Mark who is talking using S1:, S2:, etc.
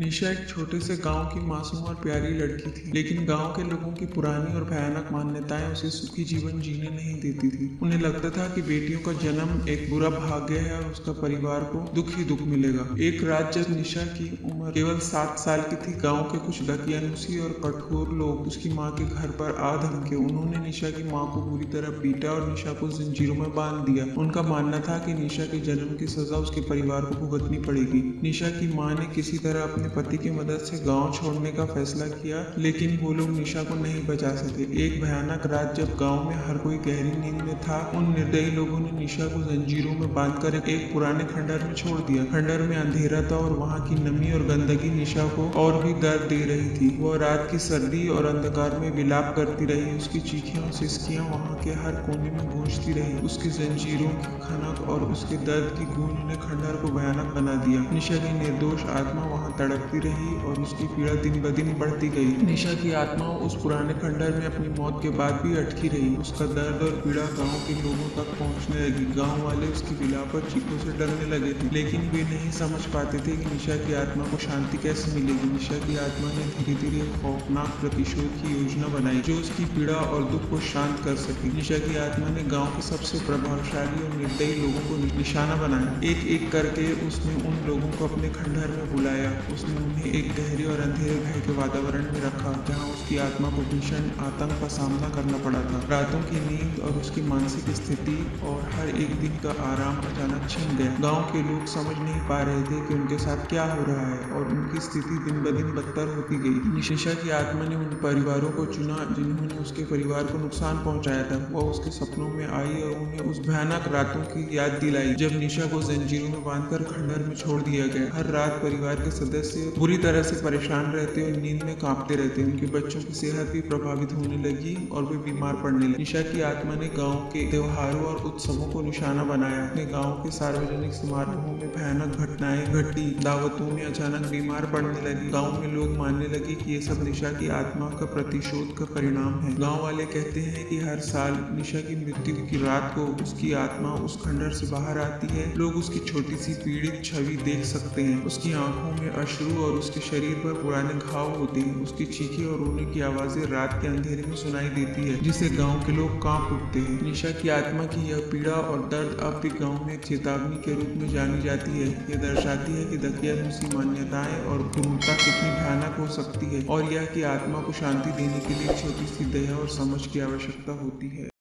S1: निशा एक छोटे से गांव की मासूम और प्यारी लड़की थी, लेकिन गांव के लोगों की पुरानी और भयानक मान्यताएं उसे सुखी जीवन जीने नहीं देती थी। उन्हें लगता था कि बेटियों का जन्म एक बुरा भाग्य है और उसका परिवार को दुख ही दुख मिलेगा। एक रात जब निशा की उम्र केवल 7 साल की थी, गाँव के कुछ दकियानुसी और कठोर लोग उसकी माँ के घर पर आ धमके। उन्होंने निशा की माँ को बुरी तरह पीटा और निशा को जंजीरों में बांध दिया। उनका मानना था कि निशा के जन्म की सजा उसके परिवार को भुगतनी पड़ेगी। निशा की माँ ने किसी तरह अपने पति की मदद से गांव छोड़ने का फैसला किया, लेकिन वो लोग निशा को नहीं बचा सके। एक भयानक रात जब गांव में हर कोई गहरी नींद में था, उन निर्दयी लोगों ने निशा को जंजीरों में बांधकर एक पुराने खंडहर में छोड़ दिया। खंडहर में अंधेरा था और वहाँ की नमी और गंदगी निशा को और भी दर्द दे रही थी। वह रात की सर्दी और अंधकार में विलाप करती रही। उसकी चीखें और सिसकियां वहाँ के हर कोने में गूंजती रही। उसकी जंजीरों की खनक और उसके दर्द की गूंज ने खंडहर को भयानक बना दिया। निशा की निर्दोष आत्मा वहाँ तड़पती रही और उसकी पीड़ा दिन ब दिन बढ़ती गई। निशा की आत्मा उस पुराने खंडहर में अपनी मौत के बाद भी अटकी रही। उसका दर्द और पीड़ा गांव के लोगों तक पहुंचने लगी। गांव वाले उसकी विलाप और चीखों से डरने लगे थे, लेकिन वे नहीं समझ पाते थे कि निशा की आत्मा को शांति कैसे मिलेगी। निशा की आत्मा ने धीरे धीरे एक खौफनाक प्रतिशोध की योजना बनाई, जो उसकी पीड़ा और दुख को शांत कर सके। निशा की आत्मा ने गाँव के सबसे प्रभावशाली और निर्दयी लोगों को निशाना बनाया। एक एक करके उसने उन लोगों को अपने खंडहर में बुलाया। उसने उन्हें एक गहरे और अंधेरे भय के वातावरण में रखा, जहां उसकी आत्मा को भीषण आतंक का सामना करना पड़ा था। रातों की नींद और उसकी मानसिक स्थिति और हर एक दिन का आराम अचानक छिन गया। गांव के लोग समझ नहीं पा रहे थे कि उनके साथ क्या हो रहा है और उनकी स्थिति दिन ब दिन बदतर होती गई। निशा की आत्मा ने उन परिवारों को चुना जिन्होंने उसके परिवार को नुकसान पहुंचाया था। वह उसके सपनों में आई और उन्हें उस भयानक रातों की याद दिलाई जब निशा को जंजीरों में बांधकर खंडहर में छोड़ दिया गया। हर रात परिवार के सदस्य बुरी तरह से परेशान रहते और नींद में कांपते रहते। उनके बच्चों की सेहत भी प्रभावित होने लगी और वे बीमार पड़ने लगे। निशा की आत्मा ने गांव के त्योहारों और उत्सवों को निशाना बनाया। अपने गांव के सार्वजनिक समारोहों में भयानक घटनाएं घटी। दावतों में अचानक बीमार पड़ने लगी। गांव में लोग मानने लगे कि ये सब निशा की आत्मा का प्रतिशोध का परिणाम है। गांव वाले कहते हैं कि हर साल निशा की मृत्यु की रात को उसकी आत्मा उस खंडहर से बाहर आती है। लोग उसकी छोटी सी पीड़ित छवि देख सकते हैं। उसकी आंखों में अश्रु और उसके शरीर पर पुराने घाव होते हैं। उसकी चीखें और रोने की आवाजें रात के अंधेरे में सुनाई देती है, जिससे गांव के लोग कांप उठते हैं। निशा की आत्मा की यह पीड़ा और दर्द अब भी गांव में एक चेतावनी के रूप में जानी जाती है। यह दर्शाती है कि दकियानुसी मान्यताएं और क्रूरता कितनी भयानक हो सकती है और यह कि आत्मा को शांति देने के लिए छोटी सी दया और समझ की आवश्यकता होती है।